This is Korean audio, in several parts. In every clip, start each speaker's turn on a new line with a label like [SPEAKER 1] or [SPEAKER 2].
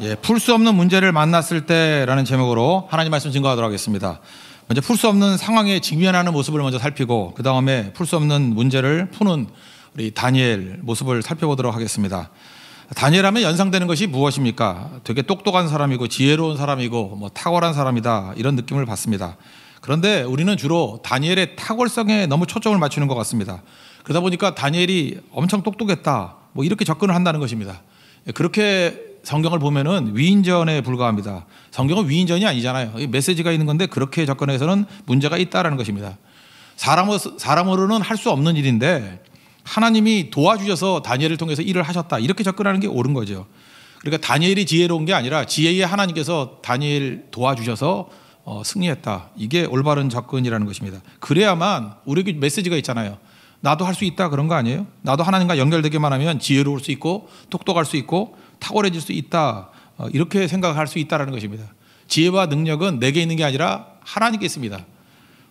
[SPEAKER 1] 예, 풀 수 없는 문제를 만났을 때라는 제목으로 하나님 말씀 증거하도록 하겠습니다. 먼저 풀 수 없는 상황에 직면하는 모습을 먼저 살피고 그 다음에 풀 수 없는 문제를 푸는 우리 다니엘 모습을 살펴보도록 하겠습니다. 다니엘 하면 연상되는 것이 무엇입니까? 되게 똑똑한 사람이고 지혜로운 사람이고 뭐 탁월한 사람이다 이런 느낌을 받습니다. 그런데 우리는 주로 다니엘의 탁월성에 너무 초점을 맞추는 것 같습니다. 그러다 보니까 다니엘이 엄청 똑똑했다 뭐 이렇게 접근을 한다는 것입니다. 그렇게 성경을 보면은 위인전에 불과합니다. 성경은 위인전이 아니잖아요. 메시지가 있는 건데 그렇게 접근해서는 문제가 있다라는 것입니다. 사람으로는 할 수 없는 일인데 하나님이 도와주셔서 다니엘을 통해서 일을 하셨다 이렇게 접근하는 게 옳은 거죠. 그러니까 다니엘이 지혜로운 게 아니라 지혜의 하나님께서 다니엘 도와주셔서 승리했다. 이게 올바른 접근이라는 것입니다. 그래야만 우리에게 메시지가 있잖아요. 나도 할 수 있다 그런 거 아니에요? 나도 하나님과 연결되기만 하면 지혜로울 수 있고 똑똑할 수 있고 탁월해질 수 있다. 이렇게 생각할 수 있다는 것입니다. 지혜와 능력은 내게 있는 게 아니라 하나님께 있습니다.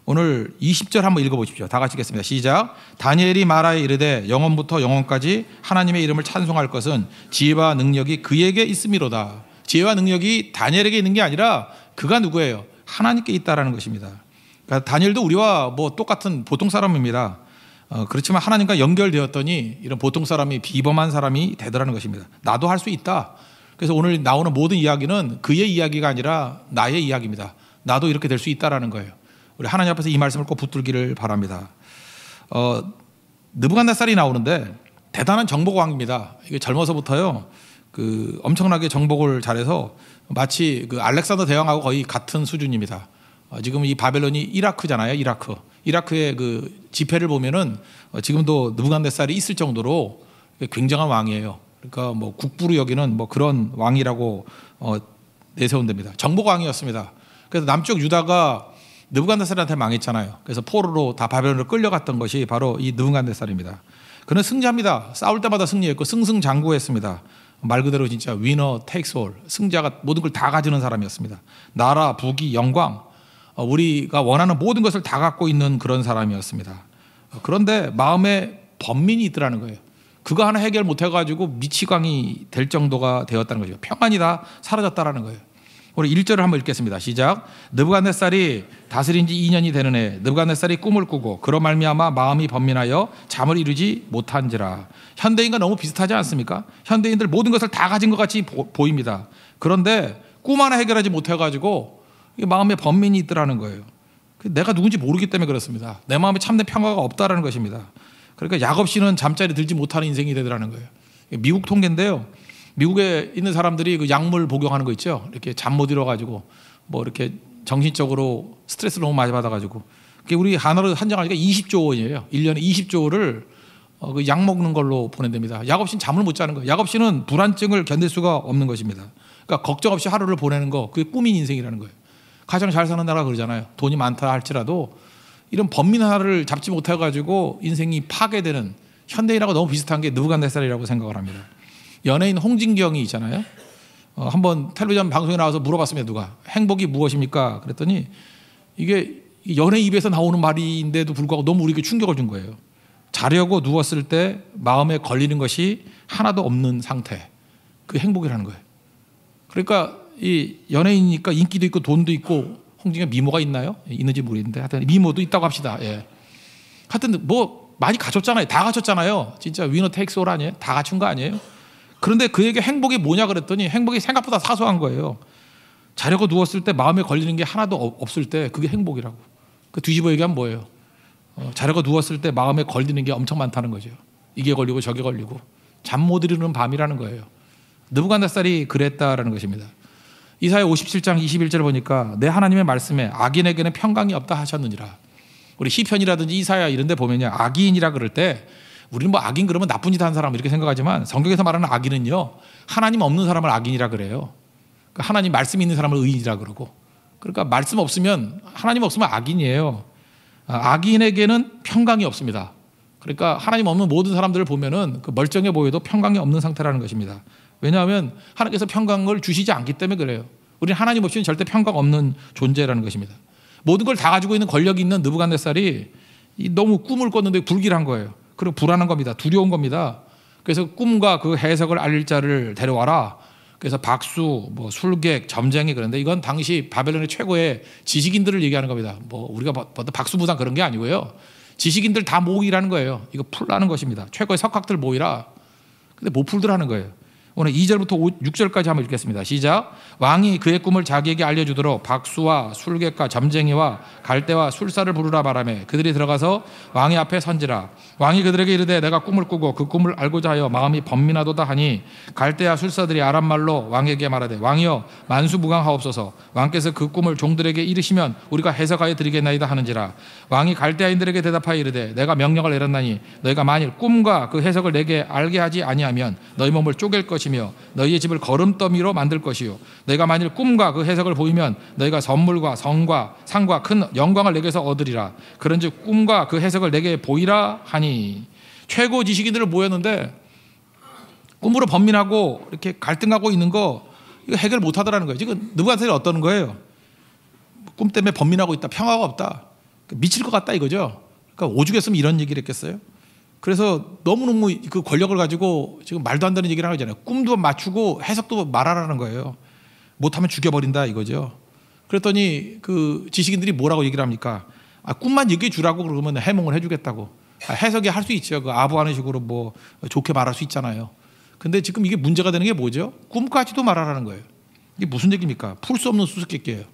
[SPEAKER 1] 오늘 20절 한번 읽어보십시오. 다 같이 읽겠습니다. 시작. 다니엘이 말하여 이르되 영원부터 영원까지 하나님의 이름을 찬송할 것은 지혜와 능력이 그에게 있음이로다. 지혜와 능력이 다니엘에게 있는 게 아니라 그가 누구예요? 하나님께 있다라는 것입니다. 그러니까 다니엘도 우리와 뭐 똑같은 보통 사람입니다. 그렇지만 하나님과 연결되었더니 이런 보통 사람이 비범한 사람이 되더라는 것입니다. 나도 할 수 있다. 그래서 오늘 나오는 모든 이야기는 그의 이야기가 아니라 나의 이야기입니다. 나도 이렇게 될 수 있다라는 거예요. 우리 하나님 앞에서 이 말씀을 꼭 붙들기를 바랍니다. 느부갓네살이 나오는데 대단한 정복왕입니다. 이게 젊어서부터요 그 엄청나게 정복을 잘해서 마치 그 알렉산더 대왕하고 거의 같은 수준입니다. 지금 이 바벨론이 이라크잖아요. 이라크의 그 지폐를 보면은 지금도 느부갓네살이 있을 정도로 굉장한 왕이에요. 그러니까 뭐 국부로 여기는 뭐 그런 왕이라고 내세운답니다. 정복왕이었습니다. 그래서 남쪽 유다가 느부갓네살한테 망했잖아요. 그래서 포로로 다 바벨론으로 끌려갔던 것이 바로 이 느부갓네살입니다. 그는 승자입니다. 싸울 때마다 승리했고 승승장구했습니다. 말 그대로 진짜 위너 테이크스 올, 승자가 모든 걸 다 가지는 사람이었습니다. 나라, 부귀, 영광, 우리가 원하는 모든 것을 다 갖고 있는 그런 사람이었습니다. 그런데 마음에 번민이 있더라는 거예요. 그거 하나 해결 못 해가지고 미치광이 될 정도가 되었다는 거죠. 평안이 다 사라졌다라는 거예요. 우리 1절을 한번 읽겠습니다. 시작. 느부갓네살이 다스린 지 2년이 되는 해 느부갓네살이 꿈을 꾸고 그로 말미암아 마음이 번민하여 잠을 이루지 못한지라. 현대인과 너무 비슷하지 않습니까? 현대인들 모든 것을 다 가진 것 같이 보입니다. 그런데 꿈 하나 해결하지 못해가지고 마음에 번민이 있더라는 거예요. 내가 누군지 모르기 때문에 그렇습니다. 내 마음에 참된 평화가 없다라는 것입니다. 그러니까 약 없이는 잠자리 들지 못하는 인생이 되더라는 거예요. 미국 통계인데요. 미국에 있는 사람들이 그 약물 복용하는 거 있죠. 이렇게 잠 못 이뤄가지고 뭐 이렇게 정신적으로 스트레스를 너무 많이 받아가지고 그게 우리 한화로 한정하니까 20조 원이에요. 1년에 20조를 그 약 먹는 걸로 보낸답니다. 약 없이는 잠을 못 자는 거예요. 약 없이는 불안증을 견딜 수가 없는 것입니다. 그러니까 걱정 없이 하루를 보내는 거 그게 꿈인 인생이라는 거예요. 가장 잘 사는 나라가 그러잖아요. 돈이 많다 할지라도 이런 번민 하나를 잡지 못해가지고 인생이 파괴되는 현대인하고 너무 비슷한 게 느부갓네살이라고 생각을 합니다. 연예인 홍진경이 있잖아요. 한번 텔레비전 방송에 나와서 물어봤습니다. 누가 행복이 무엇입니까? 그랬더니 이게 연예인 입에서 나오는 말인데도 불구하고 너무 우리에게 충격을 준 거예요. 자려고 누웠을 때 마음에 걸리는 것이 하나도 없는 상태, 그게 행복이라는 거예요. 그러니까 이 연예인이니까 인기도 있고 돈도 있고 홍진경 미모가 있나요? 있는지 모르겠는데 하여튼 미모도 있다고 합시다. 예. 하여튼 뭐 많이 갖췄잖아요. 다 갖췄잖아요. 진짜 위너 테이크스 올 아니에요? 다 갖춘 거 아니에요? 그런데 그에게 행복이 뭐냐 그랬더니 행복이 생각보다 사소한 거예요. 자려고 누웠을 때 마음에 걸리는 게 하나도 없을 때 그게 행복이라고. 그 뒤집어 얘기하면 뭐예요? 자려고 누웠을 때 마음에 걸리는 게 엄청 많다는 거죠. 이게 걸리고 저게 걸리고 잠 못 이루는 밤이라는 거예요. 느부갓네살이 그랬다라는 것입니다. 이사야 57장 21절 보니까 내 하나님의 말씀에 악인에게는 평강이 없다 하셨느니라. 우리 시편이라든지 이사야 이런 데 보면요. 악인이라 그럴 때 우리는 뭐 악인 그러면 나쁜 짓 한 사람 이렇게 생각하지만 성경에서 말하는 악인은요. 하나님 없는 사람을 악인이라 그래요. 그러니까 하나님 말씀 있는 사람을 의인이라 그러고 그러니까 말씀 없으면 하나님 없으면 악인이에요. 악인에게는 평강이 없습니다. 그러니까 하나님 없는 모든 사람들을 보면은 그 멀쩡해 보여도 평강이 없는 상태라는 것입니다. 왜냐하면 하나님께서 평강을 주시지 않기 때문에 그래요. 우리는 하나님 없이는 절대 평강 없는 존재라는 것입니다. 모든 걸 다 가지고 있는 권력이 있는 느부갓네살이 너무 꿈을 꿨는데 불길한 거예요. 그리고 불안한 겁니다. 두려운 겁니다. 그래서 꿈과 그 해석을 알릴 자를 데려와라. 그래서 박수, 뭐 술객, 점쟁이 그런데 이건 당시 바벨론의 최고의 지식인들을 얘기하는 겁니다. 뭐 우리가 박수무당 그런 게 아니고요. 지식인들 다 모이라는 거예요. 이거 풀라는 것입니다. 최고의 석학들 모이라. 근데 못 풀더라는 거예요. 오늘 2절부터 6절까지 한번 읽겠습니다. 시작. 왕이 그의 꿈을 자기에게 알려주도록 박수와 술객과 점쟁이와 갈대와 술사를 부르라 말하며 그들이 들어가서 왕의 앞에 선지라. 왕이 그들에게 이르되 내가 꿈을 꾸고 그 꿈을 알고자 하여 마음이 번민하도다 하니 갈대와 술사들이 아람말로 왕에게 말하되 왕이여 만수무강하옵소서. 왕께서 그 꿈을 종들에게 이르시면 우리가 해석하여 드리겠나이다 하는지라. 왕이 갈대아인들에게 대답하여 이르되 내가 명령을 내렸나니 너희가 만일 꿈과 그 해석을 내게 알게 하지 아니하면 너희 몸을 쪼갤 것이며 너희의 집을 거름더미로 만들 것이요 너희가 만일 꿈과 그 해석을 보이면 너희가 선물과 성과 상과 큰 영광을 내게서 얻으리라. 그런즉 꿈과 그 해석을 내게 보이라 하니. 최고 지식인들을 모였는데 꿈으로 번민하고 이렇게 갈등하고 있는 거 이거 해결 못 하더라는 거예요. 지금 느부갓네살이 어떠는 거예요? 꿈 때문에 번민하고 있다, 평화가 없다, 미칠 것 같다 이거죠. 그러니까 오죽했으면 이런 얘기를 했겠어요. 그래서 너무너무 그 권력을 가지고 지금 말도 안 되는 얘기를 하는 거잖아요. 꿈도 맞추고 해석도 말하라는 거예요. 못하면 죽여버린다 이거죠. 그랬더니 그 지식인들이 뭐라고 얘기를 합니까? 꿈만 얘기해 주라고 그러면 해몽을 해주겠다고. 해석이 할 수 있죠. 그 아부하는 식으로 뭐 좋게 말할 수 있잖아요. 근데 지금 이게 문제가 되는 게 뭐죠? 꿈까지도 말하라는 거예요. 이게 무슨 얘기입니까? 풀 수 없는 수수께끼예요.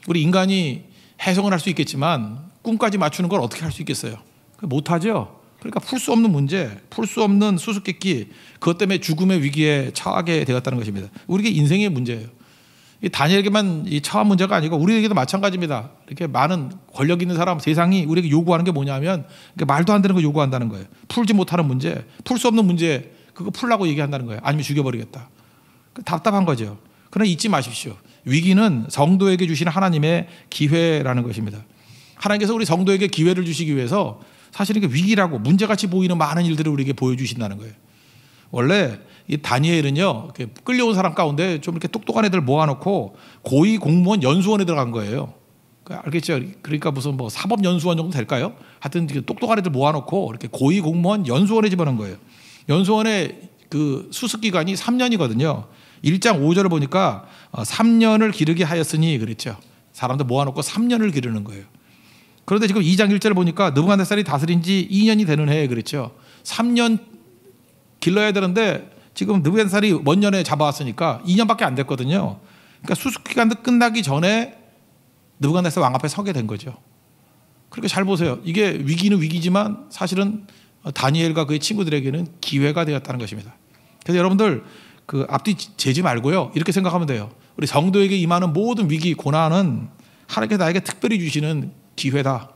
[SPEAKER 1] 우리 인간이 해석은 할 수 있겠지만 꿈까지 맞추는 걸 어떻게 할 수 있겠어요? 못하죠. 그러니까 풀 수 없는 문제, 풀 수 없는 수수께끼, 그것 때문에 죽음의 위기에 처하게 되었다는 것입니다. 우리에게 인생의 문제예요. 이 다니엘에게만 이 처한 문제가 아니고 우리에게도 마찬가지입니다. 이렇게 많은 권력 있는 사람, 세상이 우리에게 요구하는 게 뭐냐면 말도 안 되는 거 요구한다는 거예요. 풀지 못하는 문제, 풀 수 없는 문제, 그거 풀라고 얘기한다는 거예요. 아니면 죽여버리겠다. 답답한 거죠. 그러나 잊지 마십시오. 위기는 성도에게 주시는 하나님의 기회라는 것입니다. 하나님께서 우리 성도에게 기회를 주시기 위해서 사실은 위기라고 문제같이 보이는 많은 일들을 우리에게 보여주신다는 거예요. 원래 이 다니엘은요, 끌려온 사람 가운데 좀 이렇게 똑똑한 애들 모아놓고 고위 공무원 연수원에 들어간 거예요. 알겠죠? 그러니까 무슨 뭐 사법연수원 정도 될까요? 하여튼 똑똑한 애들 모아놓고 이렇게 고위 공무원 연수원에 집어넣은 거예요. 연수원의 그 수습 기간이 3년이거든요. 1장 5절을 보니까 3년을 기르게 하였으니 그랬죠. 사람들 모아놓고 3년을 기르는 거예요. 그런데 지금 2장 1절을 보니까 느부갓네살이 다스린 지 2년이 되는 해에 그랬죠. 3년 길러야 되는데 지금 느부갓네살이 먼 년에 잡아왔으니까 2년밖에 안 됐거든요. 그러니까 수습 기간도 끝나기 전에 느부갓네살 왕 앞에 서게 된 거죠. 그렇게 잘 보세요. 이게 위기는 위기지만 사실은 다니엘과 그의 친구들에게는 기회가 되었다는 것입니다. 그래서 여러분들 그 앞뒤 재지 말고요. 이렇게 생각하면 돼요. 우리 성도에게 임하는 모든 위기, 고난은 하나님께서 나에게 특별히 주시는 기회다.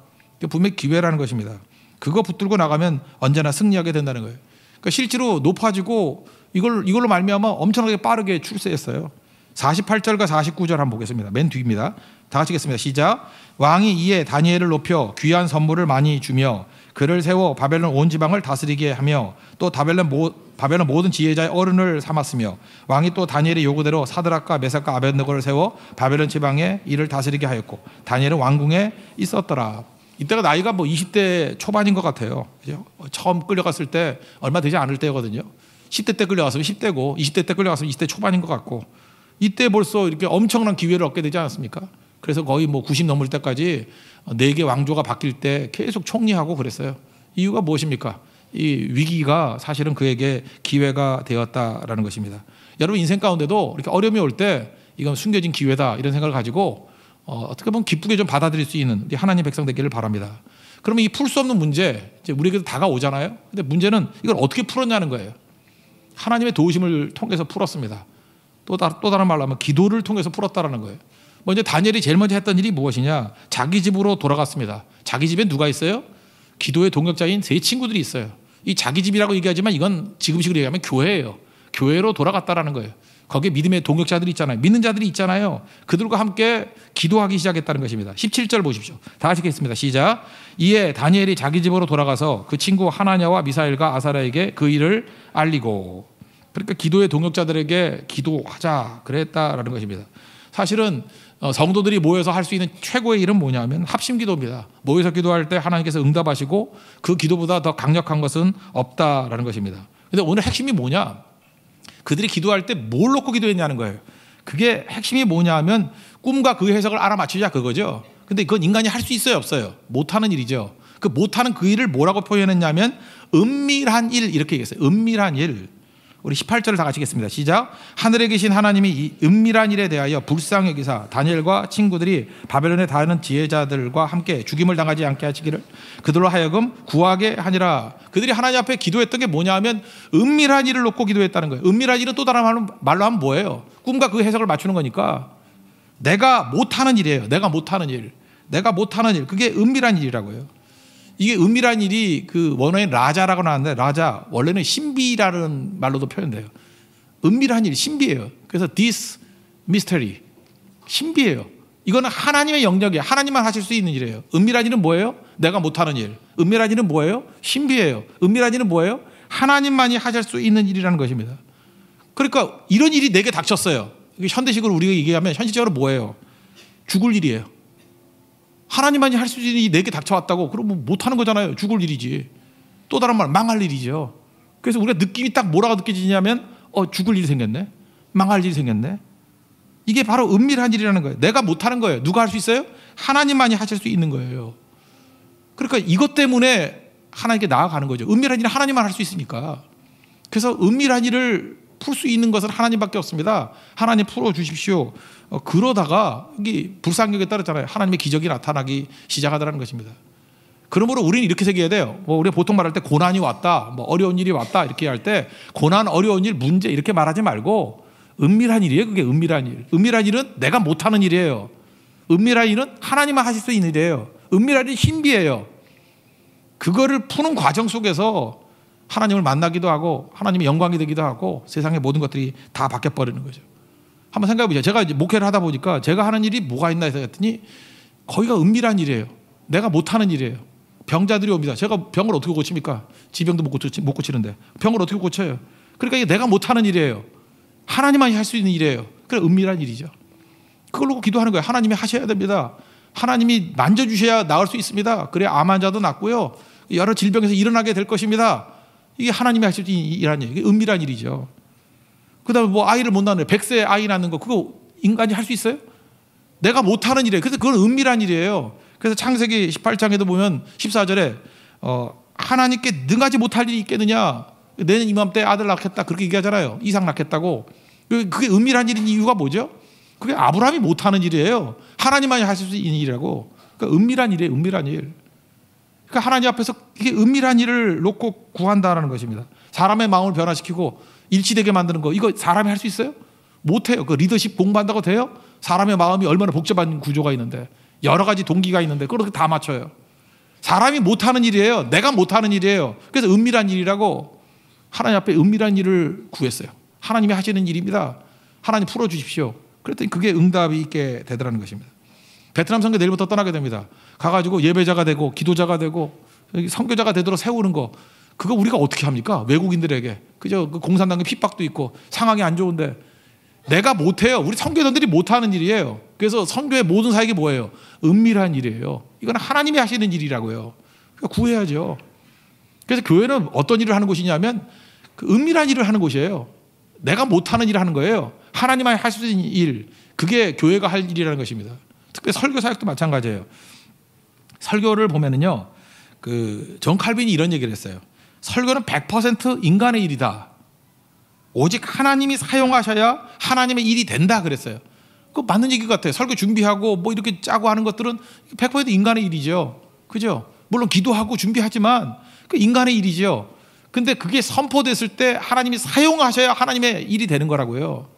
[SPEAKER 1] 분명히 기회라는 것입니다. 그거 붙들고 나가면 언제나 승리하게 된다는 거예요. 그러니까 실제로 높아지고 이걸로 말미암아 엄청나게 빠르게 출세했어요. 48절과 49절 한번 보겠습니다. 맨 뒤입니다. 다 같이 읽겠습니다. 시작. 왕이 이에 다니엘을 높여 귀한 선물을 많이 주며 그를 세워 바벨론 온 지방을 다스리게 하며 또 바벨론 모든 지혜자의 어른을 삼았으며 왕이 또 다니엘의 요구대로 사드락과 메삭과 아벳느고를 세워 바벨론 지방에 이를 다스리게 하였고 다니엘은 왕궁에 있었더라. 이때가 나이가 뭐 20대 초반인 것 같아요. 그죠? 처음 끌려갔을 때 얼마 되지 않을 때거든요. 10대 때 끌려갔으면 10대고 20대 때 끌려갔으면 20대 초반인 것 같고 이때 벌써 이렇게 엄청난 기회를 얻게 되지 않았습니까? 그래서 거의 뭐 90 넘을 때까지 4개 왕조가 바뀔 때 계속 총리하고 그랬어요. 이유가 무엇입니까? 이 위기가 사실은 그에게 기회가 되었다라는 것입니다. 여러분 인생 가운데도 이렇게 어려움이 올 때 이건 숨겨진 기회다 이런 생각을 가지고 어떻게 보면 기쁘게 좀 받아들일 수 있는 하나님 백성 되기를 바랍니다. 그러면 이 풀 수 없는 문제 이제 우리에게도 다가오잖아요. 근데 문제는 이걸 어떻게 풀었냐는 거예요. 하나님의 도우심을 통해서 풀었습니다. 또 다른 말로 하면 기도를 통해서 풀었다라는 거예요. 먼저 다니엘이 제일 먼저 했던 일이 무엇이냐? 자기 집으로 돌아갔습니다. 자기 집에 누가 있어요? 기도의 동역자인 세 친구들이 있어요. 이 자기 집이라고 얘기하지만 이건 지금식으로 얘기하면 교회예요. 교회로 돌아갔다라는 거예요. 거기에 믿음의 동역자들이 있잖아요. 믿는 자들이 있잖아요. 그들과 함께 기도하기 시작했다는 것입니다. 17절 보십시오. 다 같이 읽겠습니다. 시작. 이에 다니엘이 자기 집으로 돌아가서 그 친구 하나냐와 미사엘과 아사랴에게 그 일을 알리고, 그러니까 기도의 동역자들에게 기도하자 그랬다라는 것입니다. 사실은 성도들이 모여서 할 수 있는 최고의 일은 뭐냐면 합심기도입니다. 모여서 기도할 때 하나님께서 응답하시고 그 기도보다 더 강력한 것은 없다라는 것입니다. 그런데 오늘 핵심이 뭐냐? 그들이 기도할 때 뭘 놓고 기도했냐는 거예요. 그게 핵심이 뭐냐 하면 꿈과 그 해석을 알아맞히자 그거죠. 근데 그건 인간이 할 수 있어요, 없어요? 못하는 일이죠. 그 못하는 그 일을 뭐라고 표현했냐면 은밀한 일 이렇게 얘기했어요. 은밀한 일. 우리 18절을 다 같이 읽겠습니다. 시작. 하늘에 계신 하나님이 이 은밀한 일에 대하여 불쌍히 여기사 다니엘과 친구들이 바벨론에 다니는 지혜자들과 함께 죽임을 당하지 않게 하시기를 그들로 하여금 구하게 하니라. 그들이 하나님 앞에 기도했던 게 뭐냐 하면 은밀한 일을 놓고 기도했다는 거예요. 은밀한 일은 또 다른 말로 하면 뭐예요? 꿈과 그 해석을 맞추는 거니까 내가 못하는 일이에요. 내가 못하는 일. 내가 못하는 일. 그게 은밀한 일이라고요. 이게 은밀한 일이 그 원어인 라자라고 나왔는데 라자 원래는 신비라는 말로도 표현돼요. 은밀한 일, 신비예요. 그래서 this mystery, 신비예요. 이거는 하나님의 영역이에요. 하나님만 하실 수 있는 일이에요. 은밀한 일은 뭐예요? 내가 못하는 일. 은밀한 일은 뭐예요? 신비예요. 은밀한 일은 뭐예요? 하나님만이 하실 수 있는 일이라는 것입니다. 그러니까 이런 일이 내게 닥쳤어요. 현대식으로 우리가 얘기하면 현실적으로 뭐예요? 죽을 일이에요. 하나님만이 할 수 있는 일이 내게 닥쳐왔다고 그러면 못하는 거잖아요. 죽을 일이지. 또 다른 말 망할 일이죠. 그래서 우리가 느낌이 딱 뭐라고 느껴지냐면 죽을 일이 생겼네. 망할 일이 생겼네. 이게 바로 은밀한 일이라는 거예요. 내가 못하는 거예요. 누가 할 수 있어요? 하나님만이 하실 수 있는 거예요. 그러니까 이것 때문에 하나님께 나아가는 거죠. 은밀한 일은 하나님만 할 수 있으니까. 그래서 은밀한 일을 풀 수 있는 것은 하나님밖에 없습니다. 하나님 풀어주십시오. 그러다가 이게 불상격에 따랐잖아요. 하나님의 기적이 나타나기 시작하더라는 것입니다. 그러므로 우리는 이렇게 새겨야 돼요. 우리가 보통 말할 때 고난이 왔다, 어려운 일이 왔다 이렇게 할 때 고난, 어려운 일, 문제 이렇게 말하지 말고 은밀한 일이에요. 그게 은밀한 일. 은밀한 일은 내가 못하는 일이에요. 은밀한 일은 하나님만 하실 수 있는 일이에요. 은밀한 일은 신비예요. 그거를 푸는 과정 속에서 하나님을 만나기도 하고 하나님의 영광이 되기도 하고 세상의 모든 것들이 다 바뀌어버리는 거죠. 한번 생각해 보세요. 제가 이제 목회를 하다 보니까 제가 하는 일이 뭐가 있나 해서 했더니 거기가 은밀한 일이에요. 내가 못하는 일이에요. 병자들이 옵니다. 제가 병을 어떻게 고칩니까? 지병도 못 고치는데 병을 어떻게 고쳐요? 그러니까 이게 내가 못하는 일이에요. 하나님만이 할 수 있는 일이에요. 그래 은밀한 일이죠. 그걸 놓고 기도하는 거예요. 하나님이 하셔야 됩니다. 하나님이 만져주셔야 나을 수 있습니다. 그래야 암 환자도 낫고요. 여러 질병에서 일어나게 될 것입니다. 이게 하나님이 하실 수 있는 일이라는 얘기. 이게 은밀한 일이죠. 그 다음에 뭐 아이를 못 낳는 100세 아이 낳는 거 그거 인간이 할 수 있어요? 내가 못하는 일이에요. 그래서 그건 은밀한 일이에요. 그래서 창세기 18장에도 보면 14절에 하나님께 능하지 못할 일이 있겠느냐. 내년 이맘때 아들 낳겠다 그렇게 얘기하잖아요. 이삭 낳겠다고. 그게 은밀한 일인 이유가 뭐죠? 그게 아브라함이 못하는 일이에요. 하나님만이 하실 수 있는 일이라고. 그러니까 은밀한 일이에요. 은밀한 일. 그러니까 하나님 앞에서 이게 은밀한 일을 놓고 구한다라는 것입니다. 사람의 마음을 변화시키고 일치되게 만드는 거 이거 사람이 할 수 있어요? 못해요. 그 리더십 공부한다고 돼요? 사람의 마음이 얼마나 복잡한 구조가 있는데 여러 가지 동기가 있는데 그렇게 다 맞춰요. 사람이 못하는 일이에요. 내가 못하는 일이에요. 그래서 은밀한 일이라고 하나님 앞에 은밀한 일을 구했어요. 하나님이 하시는 일입니다. 하나님 풀어주십시오. 그랬더니 그게 응답이 있게 되더라는 것입니다. 베트남 선교 내일부터 떠나게 됩니다. 가가지고 예배자가 되고 기도자가 되고 선교자가 되도록 세우는 거 그거 우리가 어떻게 합니까? 외국인들에게 그저 그 공산당의 핍박도 있고 상황이 안 좋은데 내가 못해요. 우리 선교사들이 못하는 일이에요. 그래서 선교의 모든 사역이 뭐예요? 은밀한 일이에요. 이건 하나님이 하시는 일이라고요. 그러니까 구해야죠. 그래서 교회는 어떤 일을 하는 곳이냐면 그 은밀한 일을 하는 곳이에요. 내가 못하는 일을 하는 거예요. 하나님만이 할 수 있는 일 그게 교회가 할 일이라는 것입니다. 특히 설교 사역도 마찬가지예요. 설교를 보면은요, 그 존 칼빈이 이런 얘기를 했어요. 설교는 100% 인간의 일이다. 오직 하나님이 사용하셔야 하나님의 일이 된다 그랬어요. 그거 맞는 얘기 같아요. 설교 준비하고 뭐 이렇게 짜고 하는 것들은 100% 인간의 일이죠. 그죠? 물론 기도하고 준비하지만 그 인간의 일이죠. 근데 그게 선포됐을 때 하나님이 사용하셔야 하나님의 일이 되는 거라고요.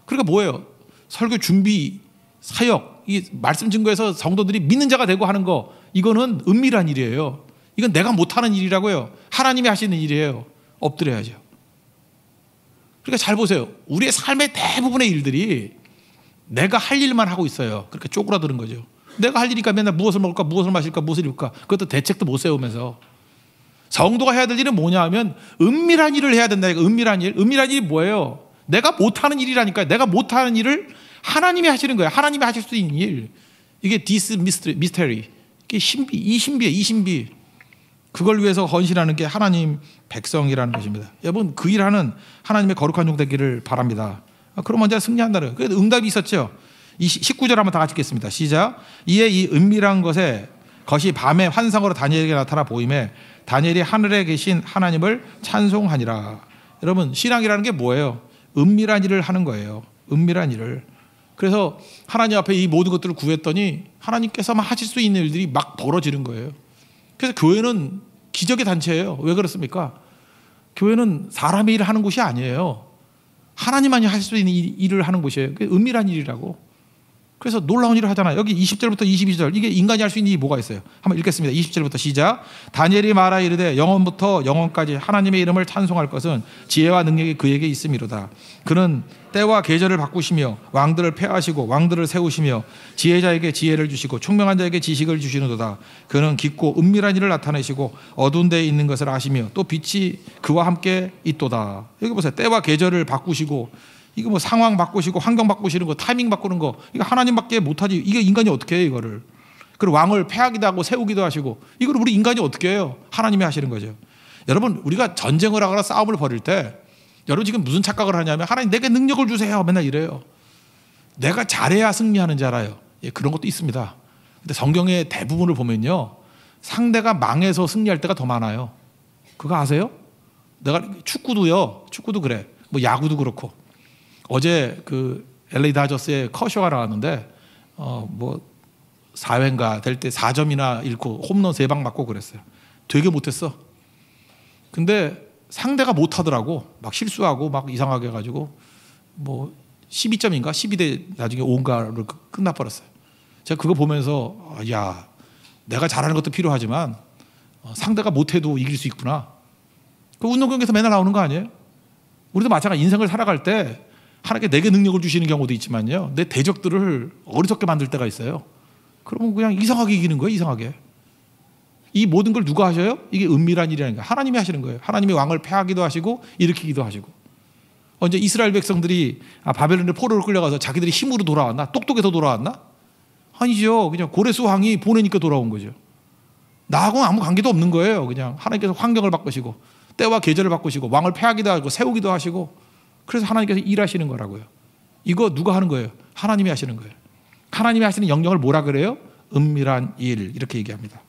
[SPEAKER 1] 그러니까 뭐예요? 설교 준비, 사역, 이 말씀 증거에서 성도들이 믿는 자가 되고 하는 거 이거는 은밀한 일이에요. 이건 내가 못하는 일이라고요. 하나님이 하시는 일이에요. 엎드려야죠. 그러니까 잘 보세요. 우리의 삶의 대부분의 일들이 내가 할 일만 하고 있어요. 그렇게 쪼그라드는 거죠. 내가 할 일이니까 맨날 무엇을 먹을까, 무엇을 마실까, 무엇을 입을까 그것도 대책도 못 세우면서 성도가 해야 될 일은 뭐냐 하면 은밀한 일을 해야 된다. 은밀한 일. 은밀한 일이 뭐예요? 내가 못하는 일이라니까요. 내가 못하는 일을 하나님이 하시는 거예요. 하나님이 하실 수 있는 일. 이게 this mystery. 이게 신비, 이 신비예요. 이 신비. 그걸 위해서 헌신하는 게 하나님 백성이라는 것입니다. 여러분 그 일하는 하나님의 거룩한 종 되기를 바랍니다. 그럼 언제 승리한다는 거예요. 그래서 응답이 있었죠. 19절 한번 다 같이 읽겠습니다. 시작. 이에 이 은밀한 것이 밤에 환상으로 다니엘에게 나타나 보임에 다니엘이 하늘에 계신 하나님을 찬송하니라. 여러분 신앙이라는 게 뭐예요? 은밀한 일을 하는 거예요. 은밀한 일을. 그래서 하나님 앞에 이 모든 것들을 구했더니 하나님께서만 하실 수 있는 일들이 막 벌어지는 거예요. 그래서 교회는 기적의 단체예요. 왜 그렇습니까? 교회는 사람의 일을 하는 곳이 아니에요. 하나님만이 할 수 있는 일을 하는 곳이에요. 그게 은밀한 일이라고. 그래서 놀라운 일을 하잖아요. 여기 20절부터 22절 이게 인간이 할 수 있는 일이 뭐가 있어요? 한번 읽겠습니다. 20절부터 시작. 다니엘이 말하 이르되 영원부터 영원까지 하나님의 이름을 찬송할 것은 지혜와 능력이 그에게 있음이로다. 그는 때와 계절을 바꾸시며 왕들을 폐하시고 왕들을 세우시며 지혜자에게 지혜를 주시고 총명한 자에게 지식을 주시는도다. 그는 깊고 은밀한 일을 나타내시고 어두운 데에 있는 것을 아시며 또 빛이 그와 함께 있도다. 여기 보세요. 때와 계절을 바꾸시고 이거 뭐 상황 바꾸시고 환경 바꾸시는 거, 타이밍 바꾸는 거, 이거 하나님밖에 못하지. 이게 인간이 어떻게 해요, 이거를? 그리고 왕을 폐하기도 하고 세우기도 하시고, 이걸 우리 인간이 어떻게 해요? 하나님이 하시는 거죠. 여러분, 우리가 전쟁을 하거나 싸움을 벌일 때, 여러분 지금 무슨 착각을 하냐면 하나님 내게 능력을 주세요. 맨날 이래요. 내가 잘해야 승리하는 줄 알아요. 예, 그런 것도 있습니다. 근데 성경의 대부분을 보면요, 상대가 망해서 승리할 때가 더 많아요. 그거 아세요? 내가 축구도 그래. 뭐 야구도 그렇고. 어제 그 LA 다저스의 커쇼가 나왔는데 뭐 4회인가 될 때 4점이나 잃고 홈런 3방 맞고 그랬어요. 되게 못했어. 근데 상대가 못하더라고. 막 실수하고 막 이상하게 해가지고 뭐 12점인가 12대 나중에 5인가로 끝나버렸어요. 제가 그거 보면서 야, 내가 잘하는 것도 필요하지만 상대가 못해도 이길 수 있구나. 그 운동 경기에서 맨날 나오는 거 아니에요? 우리도 마찬가지. 인생을 살아갈 때 하나님께 내게 능력을 주시는 경우도 있지만요, 내 대적들을 어리석게 만들 때가 있어요. 그러면 그냥 이상하게 이기는 거예요. 이상하게. 이 모든 걸 누가 하셔요? 이게 은밀한 일이라는 거예요. 하나님이 하시는 거예요. 하나님이 왕을 폐하기도 하시고 일으키기도 하시고. 언제 이스라엘 백성들이 바벨론의 포로로 끌려가서 자기들이 힘으로 돌아왔나? 똑똑해서 돌아왔나? 아니죠. 그냥 고레스 왕이 보내니까 돌아온 거죠. 나하고는 아무 관계도 없는 거예요. 그냥 하나님께서 환경을 바꾸시고 때와 계절을 바꾸시고 왕을 폐하기도 하고 세우기도 하시고, 그래서 하나님께서 일하시는 거라고요. 이거 누가 하는 거예요? 하나님이 하시는 거예요. 하나님이 하시는 영역을 뭐라 그래요? 은밀한 일, 이렇게 얘기합니다.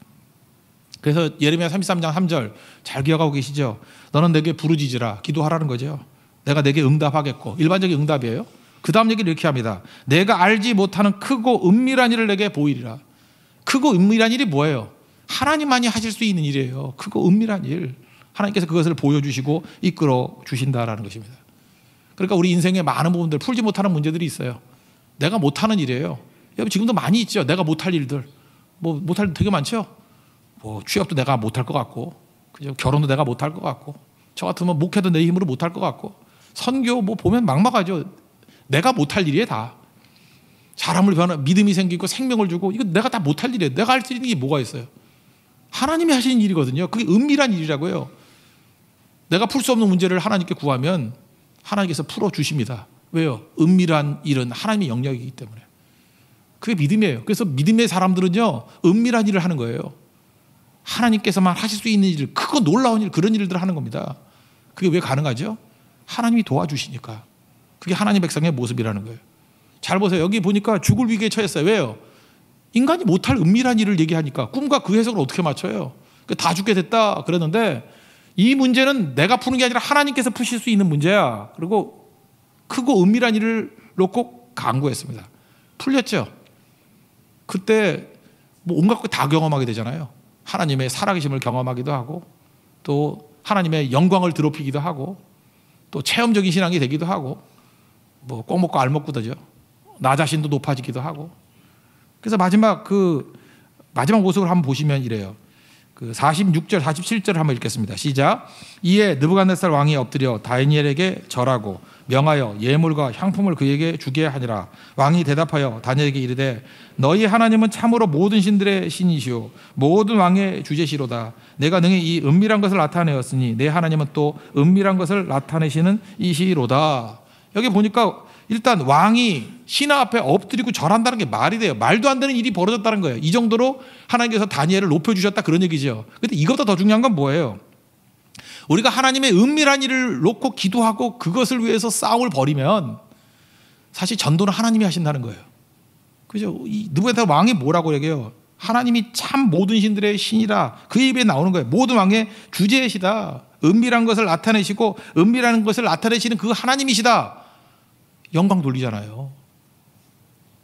[SPEAKER 1] 그래서 예레미야 33장 3절 잘 기억하고 계시죠? 너는 내게 부르짖으라, 기도하라는 거죠. 내가 내게 응답하겠고. 일반적인 응답이에요. 그 다음 얘기를 이렇게 합니다. 내가 알지 못하는 크고 은밀한 일을 내게 보이리라. 크고 은밀한 일이 뭐예요? 하나님만이 하실 수 있는 일이에요. 크고 은밀한 일. 하나님께서 그것을 보여주시고 이끌어 주신다라는 것입니다. 그러니까 우리 인생에 많은 부분들, 풀지 못하는 문제들이 있어요. 내가 못하는 일이에요. 여러분 지금도 많이 있죠. 내가 못할 일들. 뭐 못할 일 되게 많죠. 뭐 취업도 내가 못할 것 같고, 그죠? 결혼도 내가 못할 것 같고, 저 같으면 목회도 내 힘으로 못할 것 같고, 선교 뭐 보면 막막하죠. 내가 못할 일이에요 다. 사람을 믿음이 생기고 생명을 주고, 이거 내가 다 못할 일이에요. 내가 할 수 있는 게 뭐가 있어요? 하나님이 하시는 일이거든요. 그게 은밀한 일이라고요. 내가 풀 수 없는 문제를 하나님께 구하면 하나님께서 풀어주십니다. 왜요? 은밀한 일은 하나님의 영역이기 때문에. 그게 믿음이에요. 그래서 믿음의 사람들은요, 은밀한 일을 하는 거예요. 하나님께서만 하실 수 있는 일, 크고 놀라운 일, 그런 일들을 하는 겁니다. 그게 왜 가능하죠? 하나님이 도와주시니까. 그게 하나님 백성의 모습이라는 거예요. 잘 보세요. 여기 보니까 죽을 위기에 처했어요. 왜요? 인간이 못할 은밀한 일을 얘기하니까 꿈과 그 해석을 어떻게 맞춰요? 다 죽게 됐다 그랬는데, 이 문제는 내가 푸는 게 아니라 하나님께서 푸실 수 있는 문제야. 그리고 크고 은밀한 일을 놓고 간구했습니다. 풀렸죠? 그때 뭐 온갖 것 다 경험하게 되잖아요. 하나님의 살아계심을 경험하기도 하고, 또 하나님의 영광을 드높이기도 하고, 또 체험적인 신앙이 되기도 하고, 뭐 꼭 먹고 알 먹고도죠. 나 자신도 높아지기도 하고. 그래서 마지막 모습을 한번 보시면 이래요. 그 46절 47절을 한번 읽겠습니다. 시작. 이에 느부갓네살 왕이 엎드려 다니엘에게 절하고 명하여 예물과 향품을 그에게 주게 하니라. 왕이 대답하여 다니엘에게 이르되 너희 하나님은 참으로 모든 신들의 신이시오 모든 왕의 주제시로다. 내가 능히 이 은밀한 것을 나타내었으니 내 하나님은 또 은밀한 것을 나타내시는 이시로다. 여기 보니까 일단 왕이 신하 앞에 엎드리고 절한다는 게 말이 돼요? 말도 안 되는 일이 벌어졌다는 거예요. 이 정도로 하나님께서 다니엘을 높여주셨다 그런 얘기죠. 근데 이것보다 더 중요한 건 뭐예요? 우리가 하나님의 은밀한 일을 놓고 기도하고 그것을 위해서 싸움을 벌이면 사실 전도는 하나님이 하신다는 거예요. 그죠? 이 느부갓네살 왕이 뭐라고 얘기해요? 하나님이 참 모든 신들의 신이라 그 입에 나오는 거예요. 모든 왕의 주제이시다. 은밀한 것을 나타내시고 은밀한 것을 나타내시는 그 하나님이시다. 영광 돌리잖아요.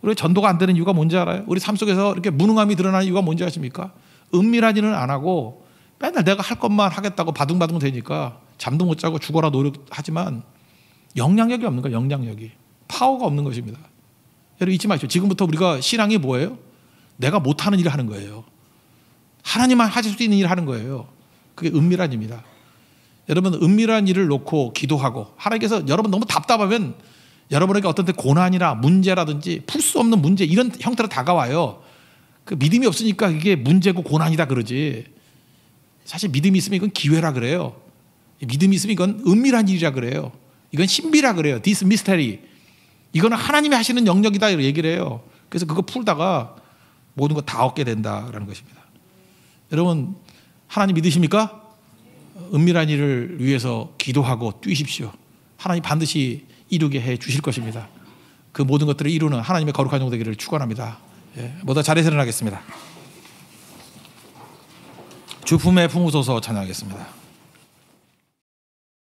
[SPEAKER 1] 우리 전도가 안 되는 이유가 뭔지 알아요? 우리 삶 속에서 이렇게 무능함이 드러나는 이유가 뭔지 아십니까? 은밀한 일은 안 하고 맨날 내가 할 것만 하겠다고 바둥바둥 되니까 잠도 못 자고 죽어라 노력하지만 영향력이 없는 거예요. 영향력이. 파워가 없는 것입니다. 여러분 잊지 마십시오. 지금부터 우리가 신앙이 뭐예요? 내가 못하는 일을 하는 거예요. 하나님만 하실 수 있는 일을 하는 거예요. 그게 은밀한 일입니다. 여러분 은밀한 일을 놓고 기도하고 하나님께서 여러분 너무 답답하면 여러분에게 어떤 때 고난이나 문제라든지 풀 수 없는 문제 이런 형태로 다가와요. 그 믿음이 없으니까 이게 문제고 고난이다 그러지. 사실 믿음이 있으면 이건 기회라 그래요. 믿음이 있으면 이건 은밀한 일이라 그래요. 이건 신비라 그래요. This mystery. 이거는 하나님이 하시는 영역이다 이렇게 얘기를 해요. 그래서 그거 풀다가 모든 거 다 얻게 된다라는 것입니다. 여러분 하나님 믿으십니까? 은밀한 일을 위해서 기도하고 뛰십시오. 하나님 반드시 이루게 해 주실 것입니다. 그 모든 것들을 이루는 하나님의 거룩한 종 되기를 축원합니다. 모두 자리에서 일어나겠습니다. 주품에 품으소서 찬양하겠습니다.